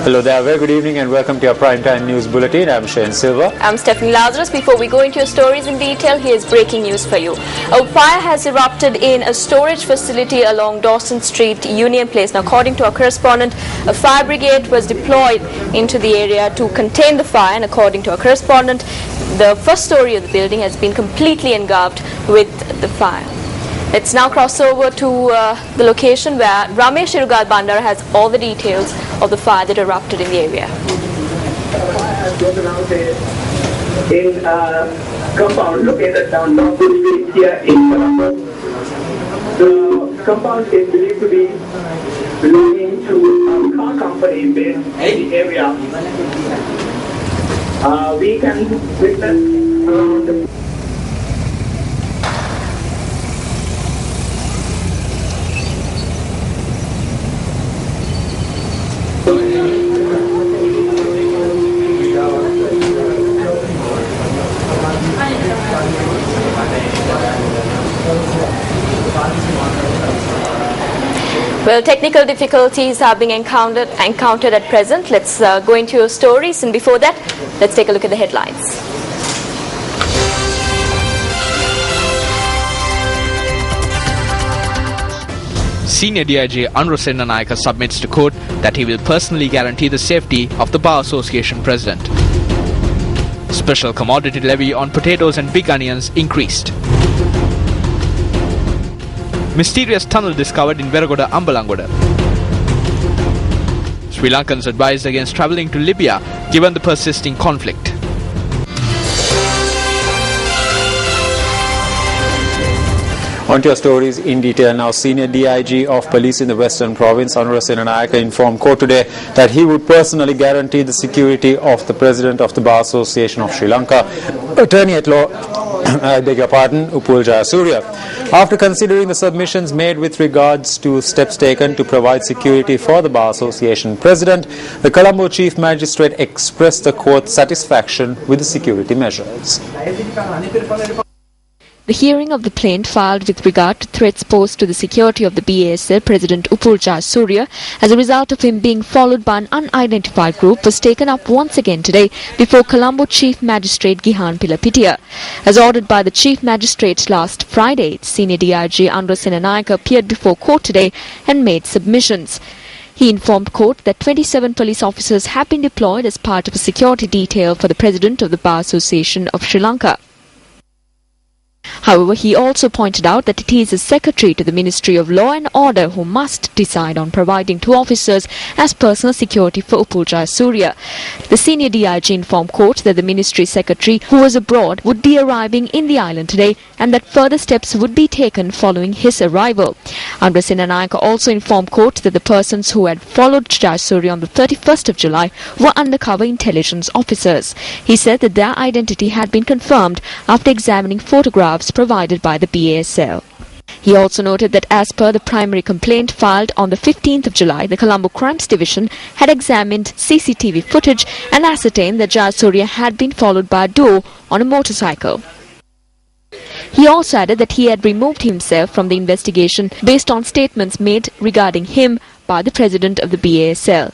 Hello there, very good evening and welcome to your Primetime News Bulletin. I'm Shane Silva. I'm Stephanie Lazarus. Before we go into your stories in detail, here's breaking news for you. A fire has erupted in a storage facility along Dawson Street, Union Place. Now, according to our correspondent, a fire brigade was deployed into the area to contain the fire, and according to our correspondent, the first story of the building has been completely engulfed with the fire. Let's now cross over to the location where Ramesh Irugal Bandara has all the details of the fire that erupted in the area. In compound located down Northwood Street here in Colombo. The compound is believed to be belonging to a car company based in the area. We can witness around the Well, technical difficulties are being encountered at present. Let's go into your stories, and before that, let's take a look at the headlines. Senior DIG Anurasenna Nayaka submits to court that he will personally guarantee the safety of the Bar Association president. Special commodity levy on potatoes and big onions increased. Mysterious tunnel discovered in Veragoda, Ambalangoda. Sri Lankans advised against travelling to Libya given the persisting conflict. On to your stories in detail now. Senior DIG of Police in the Western Province, Anurasenna Nayaka, informed court today that he would personally guarantee the security of the President of the Bar Association of Sri Lanka, Attorney at Law, Upul Jayasuriya. After considering the submissions made with regards to steps taken to provide security for the Bar Association President, the Colombo Chief Magistrate expressed the court's satisfaction with the security measures. The hearing of the plaint filed with regard to threats posed to the security of the BASL President Upul Jayasuriya as a result of him being followed by an unidentified group was taken up once again today before Colombo Chief Magistrate Gihan Pilapitiya. As ordered by the Chief Magistrate last Friday, Senior DIG Anurasenna Nayaka appeared before court today and made submissions. He informed court that 27 police officers have been deployed as part of a security detail for the President of the Bar Association of Sri Lanka. However, he also pointed out that it is the Secretary to the Ministry of Law and Order who must decide on providing 2 officers as personal security for Upul Jayasuriya. The senior DIG informed court that the Ministry Secretary, who was abroad, would be arriving in the island today and that further steps would be taken following his arrival. Anurasenna Nayaka also informed court that the persons who had followed Jayasuriya on the 31st of July were undercover intelligence officers. He said that their identity had been confirmed after examining photographs provided by the BASL. He also noted that as per the primary complaint filed on the 15th of July, the Colombo Crimes Division had examined CCTV footage and ascertained that Jayasuriya had been followed by a duo on a motorcycle. He also added that he had removed himself from the investigation based on statements made regarding him by the president of the BASL.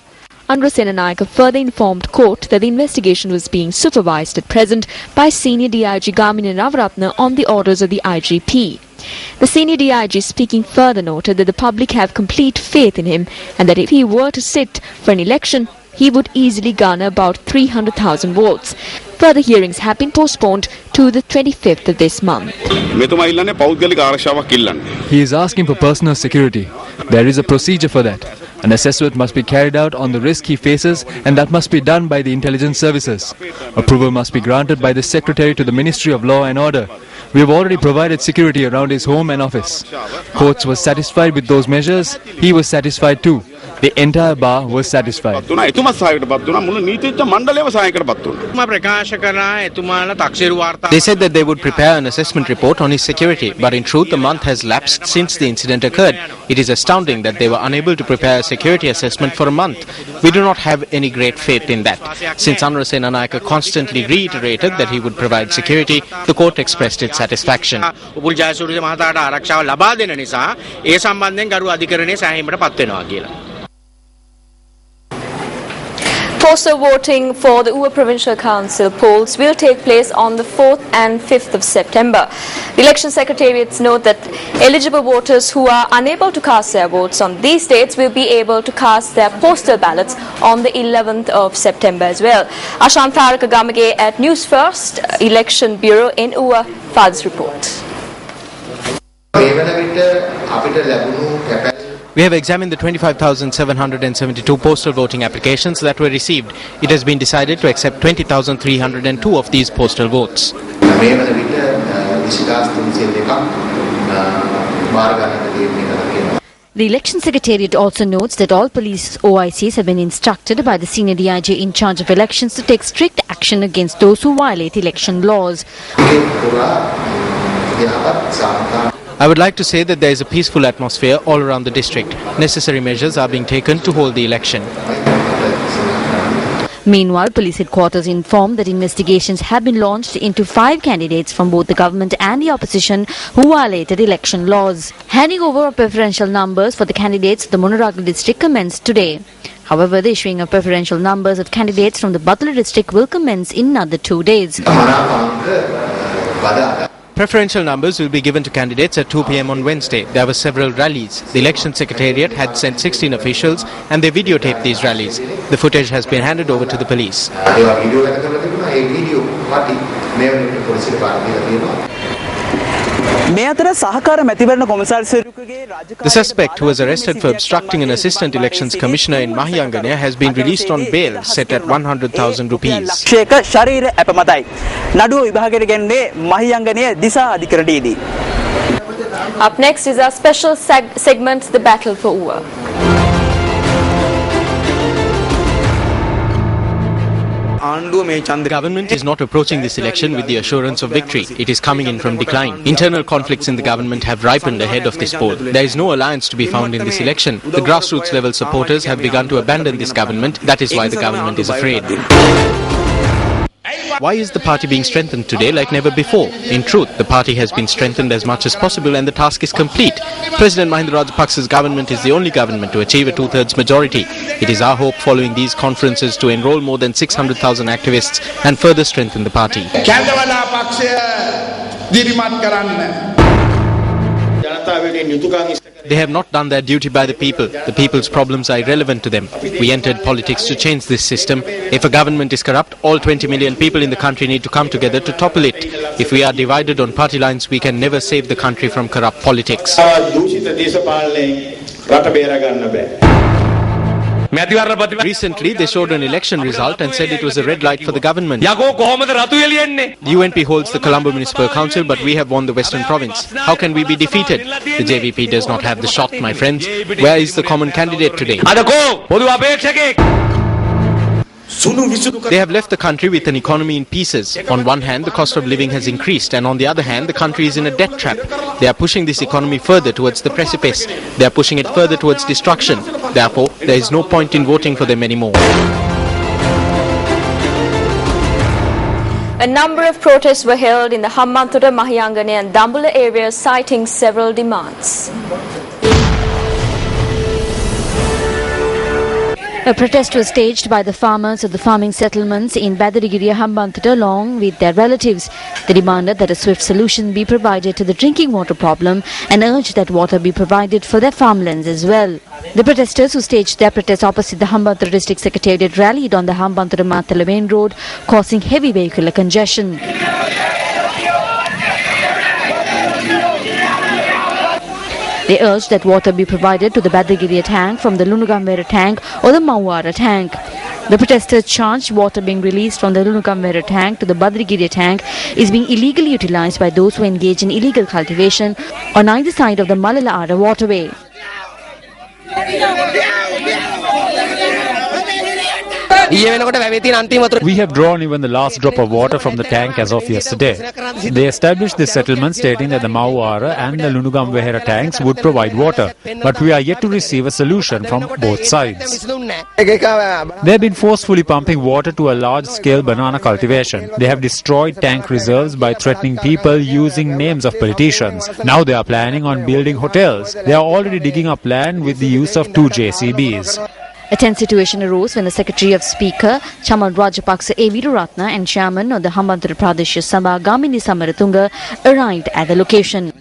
Anurasenna Nayaka further informed court that the investigation was being supervised at present by Senior DIG Gamini Navaratna on the orders of the IGP. The Senior DIG speaking further noted that the public have complete faith in him and that if he were to sit for an election, he would easily garner about 300,000 votes. Further hearings have been postponed to the 25th of this month. He is asking for personal security. There is a procedure for that. An assessment must be carried out on the risk he faces, and that must be done by the intelligence services. Approval must be granted by the Secretary to the Ministry of Law and Order. We have already provided security around his home and office. Courts were satisfied with those measures. He was satisfied too. The entire bar was satisfied. They said that they would prepare an assessment report on his security, but in truth, a month has lapsed since the incident occurred. It is astounding that they were unable to prepare a security assessment for a month. We do not have any great faith in that. Since Anurasenna Nayaka constantly reiterated that he would provide security, the court expressed its satisfaction. Upul Jayasuriya මහතාට ආරක්ෂාව ලබා දෙන නිසා ඒ සම්බන්ධයෙන් ගරු අධිකරණයේ සෑහීමටපත් වෙනවා කියලා. Postal voting for the UWA Provincial Council polls will take place on the 4th and 5th of September. The election secretariats note that eligible voters who are unable to cast their votes on these dates will be able to cast their postal ballots on the 11th of September as well. Ashantara Kagamage at Newsfirst Election Bureau in UWA files report. We have examined the 25,772 postal voting applications that were received. It has been decided to accept 20,302 of these postal votes. The Election Secretariat also notes that all police OICs have been instructed by the senior DIG in charge of elections to take strict action against those who violate election laws. I would like to say that there is a peaceful atmosphere all around the district. Necessary measures are being taken to hold the election. Meanwhile, police headquarters informed that investigations have been launched into 5 candidates from both the government and the opposition who violated election laws. Handing over of preferential numbers for the candidates of the Monaragal district commenced today. However, the issuing of preferential numbers of candidates from the Butler district will commence in another 2 days. Preferential numbers will be given to candidates at 2 p.m. on Wednesday. There were several rallies. The Election Secretariat had sent 16 officials and they videotaped these rallies. The footage has been handed over to the police. The suspect, who was arrested for obstructing an assistant elections commissioner in Mahiyangane, has been released on bail set at 100,000 rupees. Up next is our special segment, The Battle for UWA. The government is not approaching this election with the assurance of victory. It is coming in from decline. Internal conflicts in the government have ripened ahead of this poll. There is no alliance to be found in this election. The grassroots level supporters have begun to abandon this government. That is why the government is afraid. Why is the party being strengthened today like never before? In truth, the party has been strengthened as much as possible and the task is complete. President Mahinda Rajapaksa's government is the only government to achieve a 2/3 majority. It is our hope following these conferences to enroll more than 600,000 activists and further strengthen the party. They have not done their duty by the people. The people's problems are irrelevant to them. We entered politics to change this system. If a government is corrupt, all 20 million people in the country need to come together to topple it. If we are divided on party lines, we can never save the country from corrupt politics. Recently, they showed an election result and said it was a red light for the government. The UNP holds the Colombo Municipal Council, but we have won the Western Province. How can we be defeated? The JVP does not have the shot, my friends. Where is the common candidate today? They have left the country with an economy in pieces. On one hand, the cost of living has increased, and on the other hand, the country is in a debt trap. They are pushing this economy further towards the precipice. They are pushing it further towards destruction. Therefore, there is no point in voting for them anymore. A number of protests were held in the Hambantota, Mahiyangane and Dambula areas, citing several demands. A protest was staged by the farmers of the farming settlements in Badarigiri, Hambantota along with their relatives. They demanded that a swift solution be provided to the drinking water problem and urged that water be provided for their farmlands as well. The protesters who staged their protest opposite the Hambantota District Secretariat rallied on the Hambantota-Mathala main road, causing heavy vehicular congestion. They urged that water be provided to the Badarigiri tank from the Lunugamwera tank or the Mawara tank. The protesters charged water being released from the Lunugamwera tank to the Badarigiri tank is being illegally utilized by those who engage in illegal cultivation on either side of the Malala-Ara waterway. We have drawn even the last drop of water from the tank as of yesterday. They established this settlement stating that the Mauara and the Lunugamwera tanks would provide water, but we are yet to receive a solution from both sides. They have been forcefully pumping water to a large-scale banana cultivation. They have destroyed tank reserves by threatening people using names of politicians. Now they are planning on building hotels. They are already digging up land with the use of 2 JCBs. A tense situation arose when the Secretary of Speaker Chamal Rajapaksa A. Viruratna and Chairman of the Hambantota Pradesh Sabha Gamini Samaratunga arrived at the location.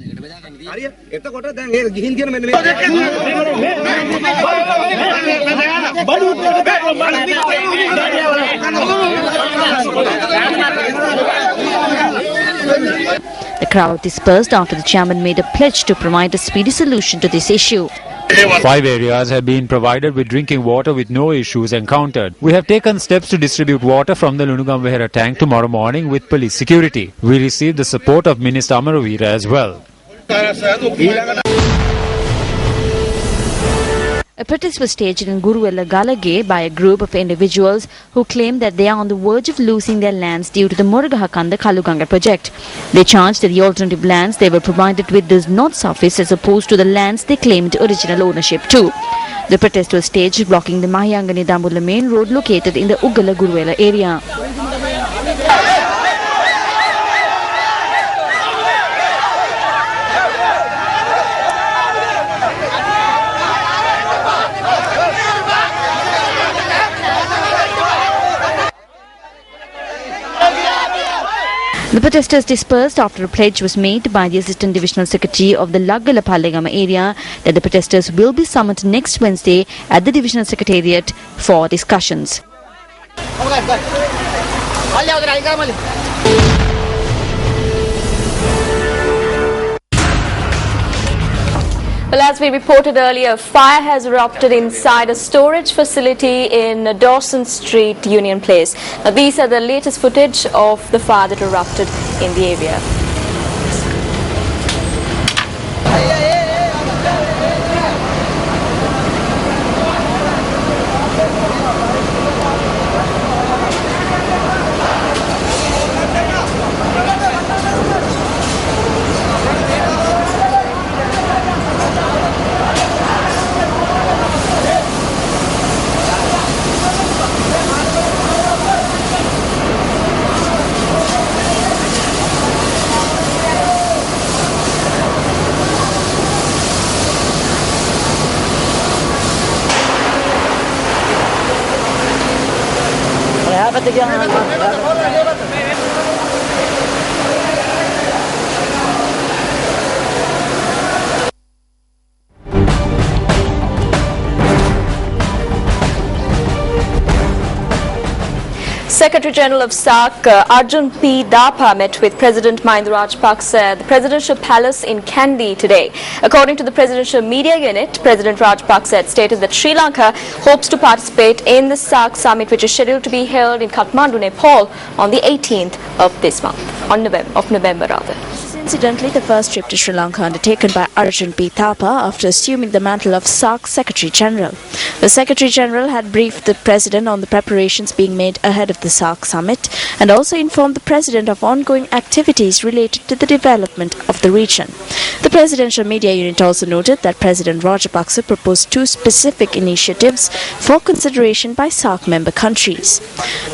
The crowd dispersed after the chairman made a pledge to provide a speedy solution to this issue. 5 areas have been provided with drinking water with no issues encountered. We have taken steps to distribute water from the Lunugam tank tomorrow morning with police security. We received the support of Minister Amaravira as well. A protest was staged in Guruwella Galage by a group of individuals who claim that they are on the verge of losing their lands due to the Murugahakanda Kaluganga project. They charged that the alternative lands they were provided with does not suffice as opposed to the lands they claimed original ownership to. The protest was staged blocking the Mahayangani Dambulla main road located in the Uggala Guruwella area. The protesters dispersed after a pledge was made by the Assistant Divisional Secretary of the Laggala Pallegama area that the protesters will be summoned next Wednesday at the Divisional Secretariat for discussions. Well, as we reported earlier, fire has erupted inside a storage facility in Dawson Street, Union Place. Now, these are the latest footage of the fire that erupted in the area. Secretary General of SAARC Arjun P. Dapa met with President Mahinda Rajapaksa at the Presidential Palace in Kandy today. According to the Presidential Media Unit, President Rajapaksa had stated that Sri Lanka hopes to participate in the SAARC summit, which is scheduled to be held in Kathmandu, Nepal on the 18th of this month, November rather. Incidentally, the first trip to Sri Lanka undertaken by Arjun P. Thapa after assuming the mantle of SAARC Secretary General. The Secretary General had briefed the President on the preparations being made ahead of the SAARC summit and also informed the President of ongoing activities related to the development of the region. The Presidential Media Unit also noted that President Rajapaksa proposed 2 specific initiatives for consideration by SAARC member countries.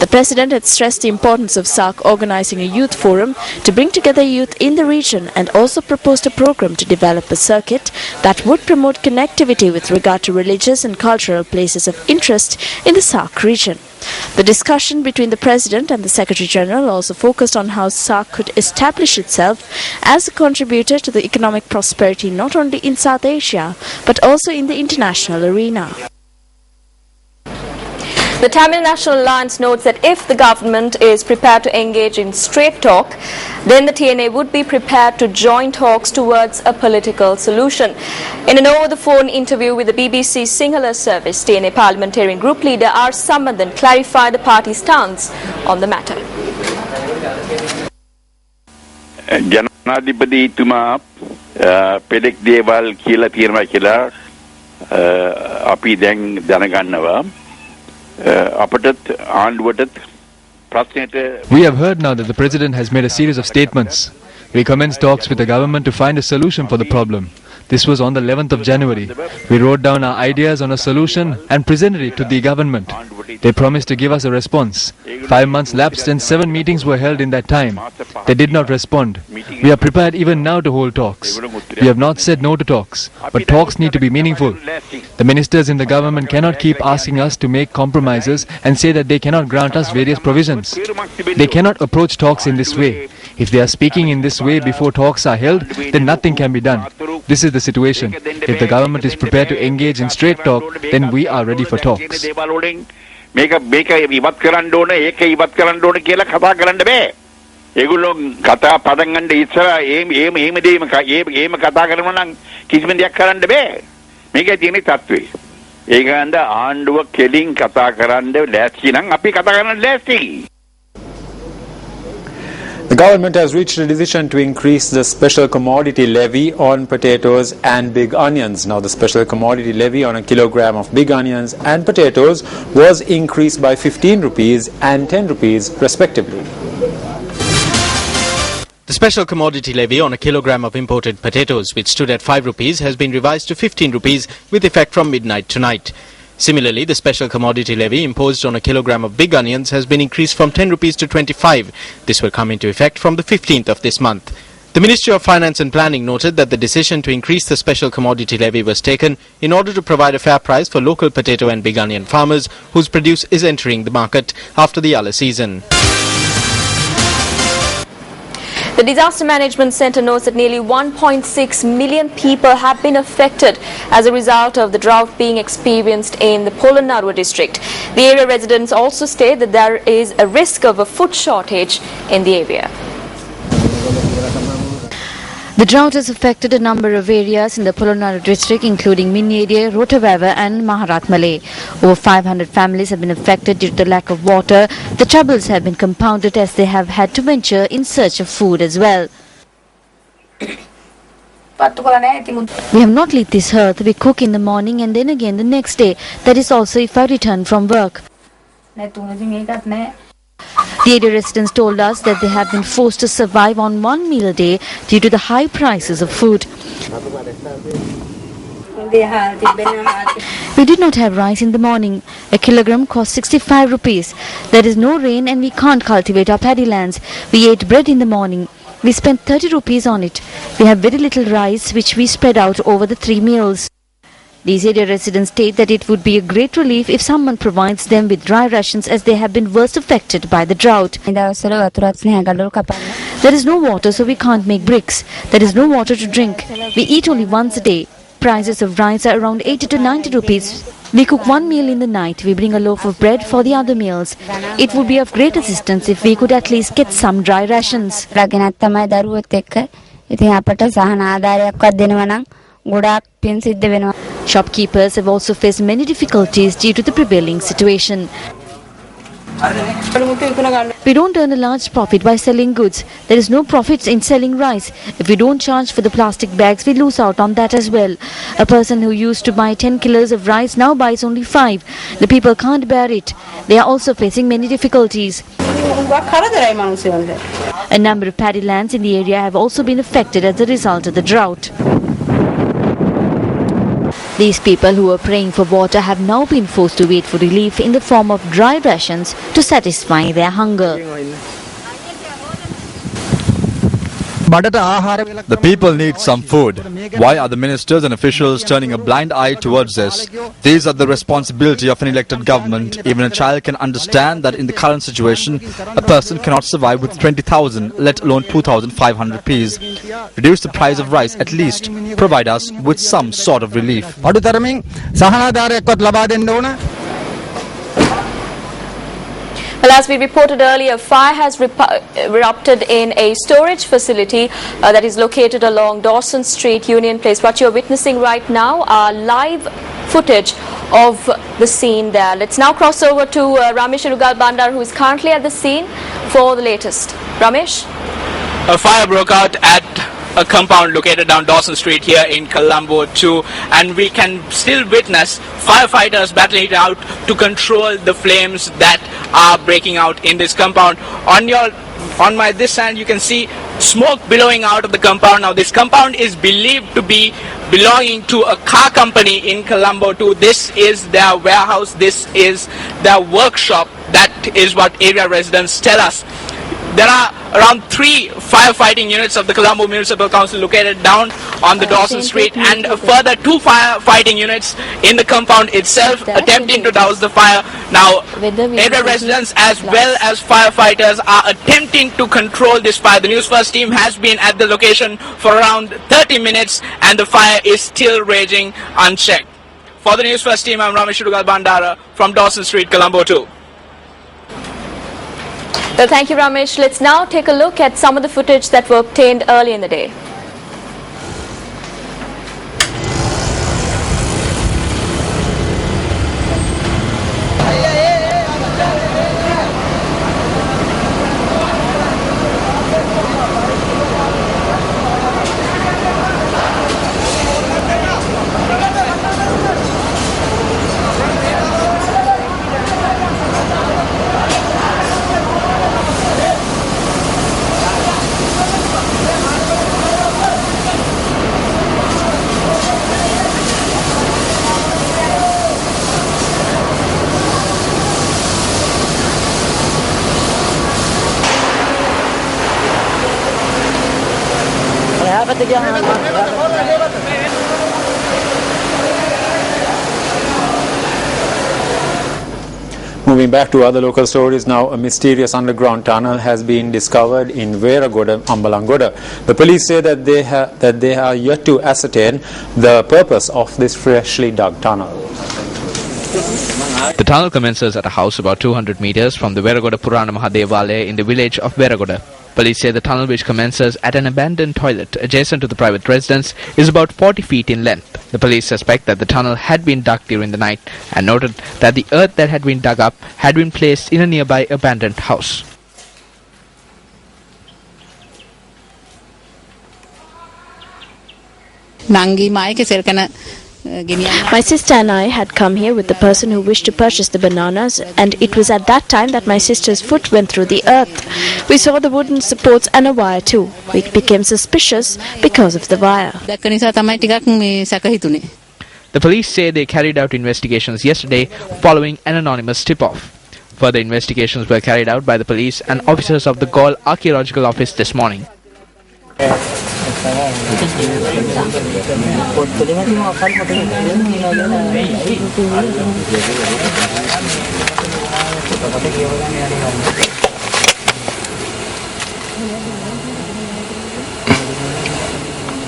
The President had stressed the importance of SAARC organizing a youth forum to bring together youth in the region and also proposed a program to develop a circuit that would promote connectivity with regard to religious and cultural places of interest in the SAARC region. The discussion between the President and the Secretary General also focused on how SAARC could establish itself as a contributor to the economic prosperity not only in South Asia but also in the international arena. The Tamil National Alliance notes that if the government is prepared to engage in straight talk, then the TNA would be prepared to join talks towards a political solution. In an over-the-phone interview with the BBC Sinhala service, TNA parliamentarian group leader R. Sambandhan clarified the party's stance on the matter. ජනාධිපතිතුමා පෙඩෙක් දේවල් කියලා තියෙනවා කියලා අපි දැන් දැනගන්නවා. We have heard now that the President has made a series of statements. We commence talks with the government to find a solution for the problem. This was on the 11th of January. We wrote down our ideas on a solution and presented it to the government. They promised to give us a response. 5 months lapsed and 7 meetings were held in that time. They did not respond. We are prepared even now to hold talks. We have not said no to talks, but talks need to be meaningful. The ministers in the government cannot keep asking us to make compromises and say that they cannot grant us various provisions. They cannot approach talks in this way. If they are speaking in this way before talks are held, then nothing can be done. This is the situation. If the government is prepared to engage in straight talk, then we are ready for talks. මේක ඉවත් කරන්න ඕන ඒක ඉවත් කරන්න ඕන කියලා කතා කරන්න බෑ. ඒගොල්ලෝ කතා පටන් ගන්න ඉස්සර එහෙම කතා කරනවා නම් කිසිම දෙයක් කරන්න බෑ. මේකයි තියෙන තත්ත්වය. ඒක හන්ද ආණ්ඩුව කෙලින් කතා කරන්න ලෑස්ති නම් අපි කතා කරන්න ලෑස්ති. The government has reached a decision to increase the special commodity levy on potatoes and big onions. Now, the special commodity levy on a kilogram of big onions and potatoes was increased by 15 rupees and 10 rupees respectively. The special commodity levy on a kilogram of imported potatoes, which stood at 5 rupees, has been revised to 15 rupees with effect from midnight tonight. Similarly, the special commodity levy imposed on a kilogram of big onions has been increased from 10 rupees to 25. This will come into effect from the 15th of this month. The Ministry of Finance and Planning noted that the decision to increase the special commodity levy was taken in order to provide a fair price for local potato and big onion farmers whose produce is entering the market after the yellow season. The Disaster Management Centre notes that nearly 1.6 million people have been affected as a result of the drought being experienced in the Polonnaruwa district. The area residents also state that there is a risk of a food shortage in the area. The drought has affected a number of areas in the Polonnaruwa district, including Minneriya, Rotavava and Maharatmale. Over 500 families have been affected due to the lack of water. The troubles have been compounded as they have had to venture in search of food as well. We have not lit this hearth. We cook in the morning and then again the next day. That is also if I return from work. The area residents told us that they have been forced to survive on one meal a day due to the high prices of food. We did not have rice in the morning. A kilogram cost 65 rupees. There is no rain and we can't cultivate our paddy lands. We ate bread in the morning. We spent 30 rupees on it. We have very little rice which we spread out over the 3 meals. These area residents state that it would be a great relief if someone provides them with dry rations as they have been worst affected by the drought. There is no water, so we can't make bricks. There is no water to drink. We eat only once a day. Prices of rice are around 80 to 90 rupees. We cook one meal in the night. We bring a loaf of bread for the other meals. It would be of great assistance if we could at least get some dry rations. Shopkeepers have also faced many difficulties due to the prevailing situation. We don't earn a large profit by selling goods. There is no profit in selling rice. If we don't charge for the plastic bags, we lose out on that as well. A person who used to buy 10 kilos of rice now buys only 5. The people can't bear it. They are also facing many difficulties. A number of paddy lands in the area have also been affected as a result of the drought. These people who were praying for water have now been forced to wait for relief in the form of dry rations to satisfy their hunger. The people need some food. Why are the ministers and officials turning a blind eye towards this? These are the responsibility of an elected government. Even a child can understand that in the current situation, a person cannot survive with 20,000, let alone 2,500 rupees. Reduce the price of rice at least. Provide us with some sort of relief. Well, as we reported earlier, fire has erupted in a storage facility that is located along Dawson Street, Union Place. What you're witnessing right now are live footage of the scene there. Let's now cross over to Ramesh Rugal Bandar, who is currently at the scene for the latest. Ramesh? A fire broke out at a compound located down Dawson Street here in Colombo 2, and we can still witness firefighters battling it out to control the flames that are breaking out in this compound. On this hand you can see smoke billowing out of the compound. Now this compound is believed to be belonging to a car company in Colombo too. This is their warehouse, this is their workshop. That is what area residents tell us. There are around 3 firefighting units of the Colombo Municipal Council located down on the Dawson Street, and a further 2 firefighting units in the compound itself attempting to douse the fire. Now, area residents as well as firefighters are attempting to control this fire. The Newsfirst team has been at the location for around 30 minutes and the fire is still raging unchecked. For the Newsfirst team, I'm Ramesh Udugal Bandara from Dawson Street, Colombo 2. Well, thank you, Ramesh. Let's now take a look at some of the footage that were obtained early in the day. Moving back to other local stories now, a mysterious underground tunnel has been discovered in Veragoda, Ambalangoda. The police say that they are yet to ascertain the purpose of this freshly dug tunnel. The tunnel commences at a house about 200 meters from the Veragoda Purana Mahadevalaya in the village of Veragoda. Police say the tunnel, which commences at an abandoned toilet adjacent to the private residence, is about 40 feet in length. The police suspect that the tunnel had been dug during the night and noted that the earth that had been dug up had been placed in a nearby abandoned house. My sister and I had come here with the person who wished to purchase the bananas, and it was at that time that my sister's foot went through the earth. We saw the wooden supports and a wire too. We became suspicious because of the wire. The police say they carried out investigations yesterday following an anonymous tip-off. Further investigations were carried out by the police and officers of the Gaul Archaeological Office this morning.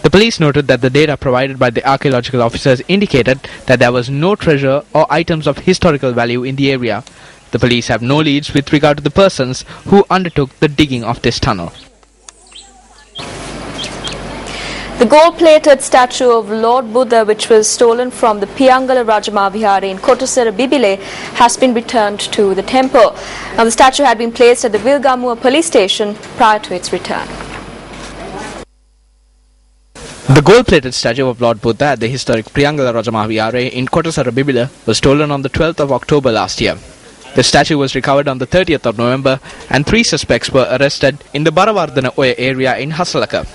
The police noted that the data provided by the archaeological officers indicated that there was no treasure or items of historical value in the area. The police have no leads with regard to the persons who undertook the digging of this tunnel. The gold-plated statue of Lord Buddha, which was stolen from the Piyangala Rajamavihara in Kotasara Bibile, has been returned to the temple. Now, the statue had been placed at the Vilgamua police station prior to its return. The gold-plated statue of Lord Buddha at the historic Piyangala Rajamavihara in Kotasara Bibile was stolen on the 12th of October last year. The statue was recovered on the 30th of November and 3 suspects were arrested in the Baravardhana Oya area in Hasalaka.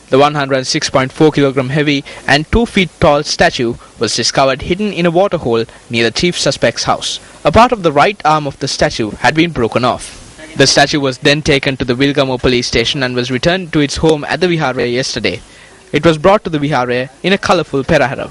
The 106.4 kilogram heavy and 2 feet tall statue was discovered hidden in a waterhole near the chief suspect's house. A part of the right arm of the statue had been broken off. The statue was then taken to the Vilgamur police station and was returned to its home at the Vihara yesterday. It was brought to the Vihara in a colourful perahara.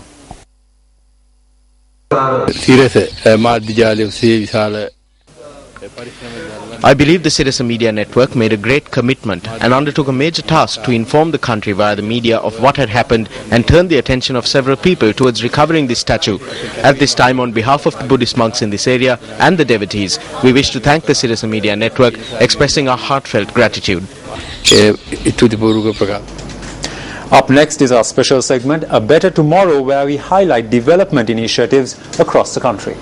I believe the Citizen Media Network made a great commitment and undertook a major task to inform the country via the media of what had happened and turn the attention of several people towards recovering this statue. At this time, on behalf of the Buddhist monks in this area and the devotees, we wish to thank the Citizen Media Network, expressing our heartfelt gratitude. Up next is our special segment, A Better Tomorrow, where we highlight development initiatives across the country.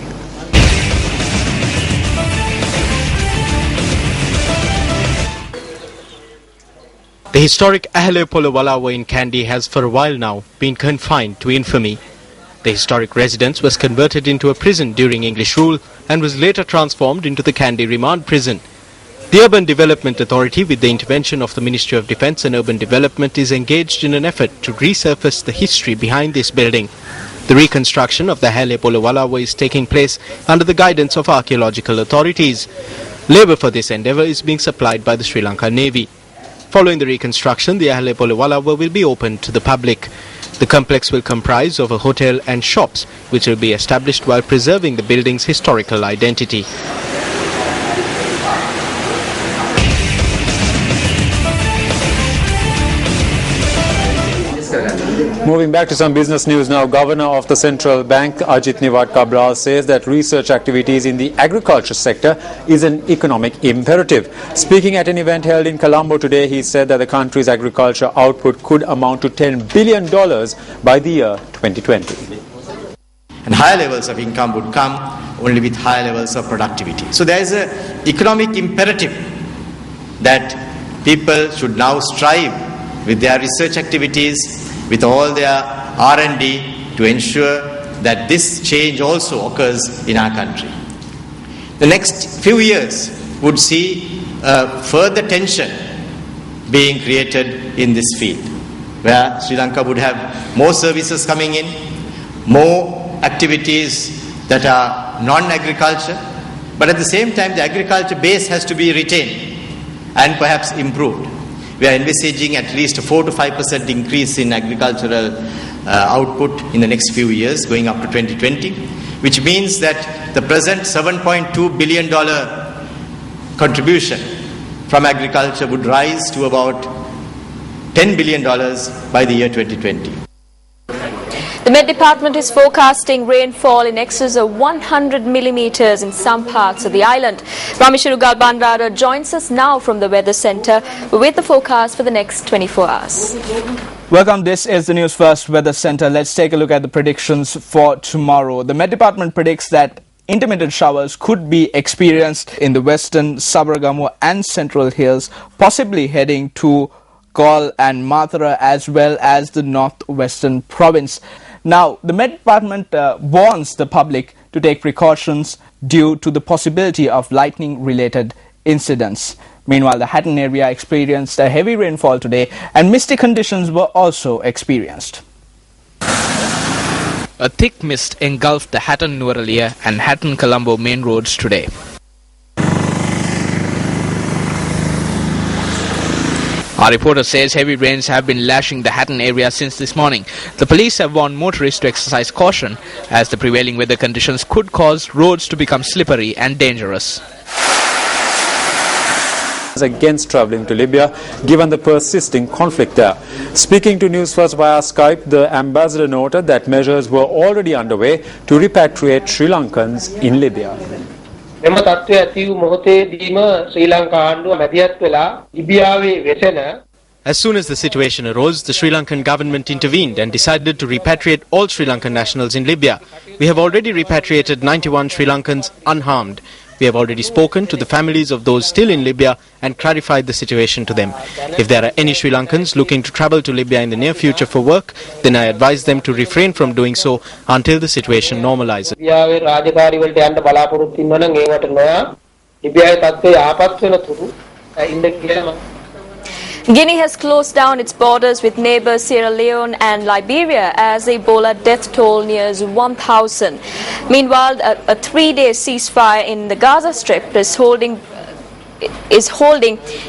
The historic Ahalepola Walawa in Kandy has for a while now been confined to infamy. The historic residence was converted into a prison during English rule and was later transformed into the Kandy Remand Prison. The Urban Development Authority, with the intervention of the Ministry of Defence and Urban Development, is engaged in an effort to resurface the history behind this building. The reconstruction of the Hele Polowalawa is taking place under the guidance of archaeological authorities. Labour for this endeavour is being supplied by the Sri Lanka Navy. Following the reconstruction, the Hele Polowalawa will be opened to the public. The complex will comprise of a hotel and shops, which will be established while preserving the building's historical identity. Moving back to some business news now, Governor of the Central Bank, Ajit Niwat Cabral, says that research activities in the agriculture sector is an economic imperative. Speaking at an event held in Colombo today, he said that the country's agriculture output could amount to $10 billion by the year 2020. And higher levels of income would come only with higher levels of productivity. So there is an economic imperative that people should now strive with their research activities, with all their R&D, to ensure that this change also occurs in our country. The next few years would see further tension being created in this field, where Sri Lanka would have more services coming in, more activities that are non-agriculture, but at the same time the agriculture base has to be retained and perhaps improved. We are envisaging at least a 4 to 5% increase in agricultural output in the next few years, going up to 2020, which means that the present $7.2 billion contribution from agriculture would rise to about $10 billion by the year 2020. The Met Department is forecasting rainfall in excess of 100 millimeters in some parts of the island. Rameshurugal Bandarara joins us now from the Weather Centre with the forecast for the next 24 hours. Welcome, this is the Newsfirst Weather Centre. Let's take a look at the predictions for tomorrow. The Met Department predicts that intermittent showers could be experienced in the western, Sabaragamu and central hills, possibly heading to Galle and Mathura as well as the northwestern province. Now, the Met Department warns the public to take precautions due to the possibility of lightning-related incidents. Meanwhile, the Hatton area experienced a heavy rainfall today and misty conditions were also experienced. A thick mist engulfed the Hatton-Nuwara and Hatton-Colombo main roads today. Our reporter says heavy rains have been lashing the Hatton area since this morning. The police have warned motorists to exercise caution as the prevailing weather conditions could cause roads to become slippery and dangerous. Against travelling to Libya, given the persisting conflict there. Speaking to Newsfirst via Skype, the ambassador noted that measures were already underway to repatriate Sri Lankans in Libya. As soon as the situation arose, the Sri Lankan government intervened and decided to repatriate all Sri Lankan nationals in Libya. We have already repatriated 91 Sri Lankans unharmed. We have already spoken to the families of those still in Libya and clarified the situation to them. If there are any Sri Lankans looking to travel to Libya in the near future for work, then I advise them to refrain from doing so until the situation normalizes. Guinea has closed down its borders with neighbours Sierra Leone and Liberia as the Ebola death toll nears 1,000. Meanwhile, a 3-day ceasefire in the Gaza Strip is holding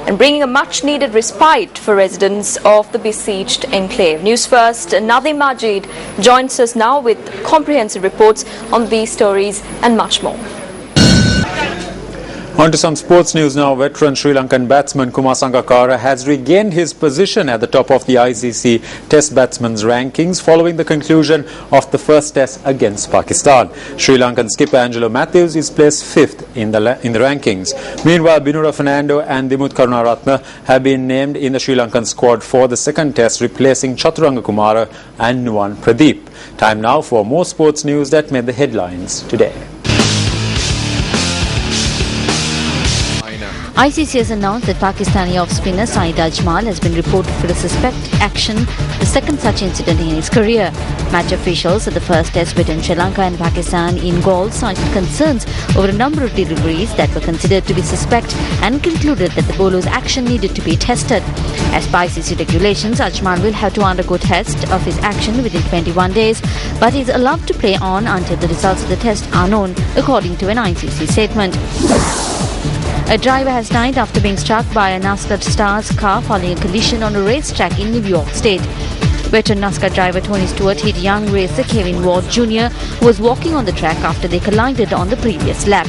and bringing a much-needed respite for residents of the besieged enclave. Newsfirst Nadim Majid joins us now with comprehensive reports on these stories and much more. On to some sports news now. Veteran Sri Lankan batsman Kumar Sangakkara has regained his position at the top of the ICC Test batsmen's rankings following the conclusion of the first test against Pakistan. Sri Lankan skipper Angelo Matthews is placed 5th in the rankings. Meanwhile, Binura Fernando and Dimut Karunaratne have been named in the Sri Lankan squad for the second test, replacing Chaturanga Kumara and Nuwan Pradeep. Time now for more sports news that made the headlines today. ICC has announced that Pakistani off-spinner Saeed Ajmal has been reported for a suspect action, the second such incident in his career. Match officials at the first test between Sri Lanka and Pakistan in Galle cited concerns over a number of deliveries that were considered to be suspect and concluded that the bowler's action needed to be tested. As per ICC regulations, Ajmal will have to undergo test of his action within 21 days, but is allowed to play on until the results of the test are known, according to an ICC statement. A driver has died after being struck by a NASCAR star's car following a collision on a racetrack in New York State. Veteran NASCAR driver Tony Stewart hit young racer Kevin Ward Jr., who was walking on the track after they collided on the previous lap.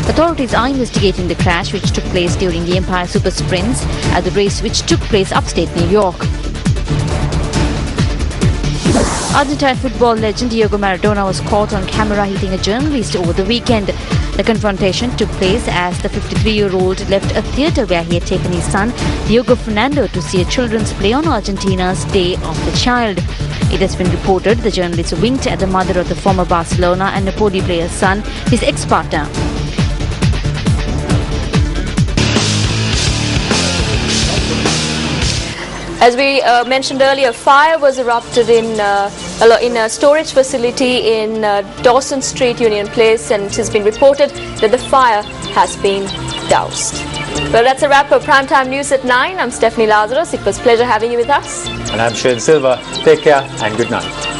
Authorities are investigating the crash, which took place during the Empire Super Sprints at the race which took place upstate New York. Argentine football legend Diego Maradona was caught on camera hitting a journalist over the weekend. The confrontation took place as the 53-year-old left a theatre where he had taken his son, Diego Fernando, to see a children's play on Argentina's Day of the Child. It has been reported the journalist winked at the mother of the former Barcelona and Napoli player's son, his ex-partner. As we mentioned earlier, fire was erupted in a storage facility in Dawson Street, Union Place, and it has been reported that the fire has been doused. Well, that's a wrap for Primetime News at 9. I'm Stephanie Lazarus. It was a pleasure having you with us. And I'm Shane Silva. Take care and good night.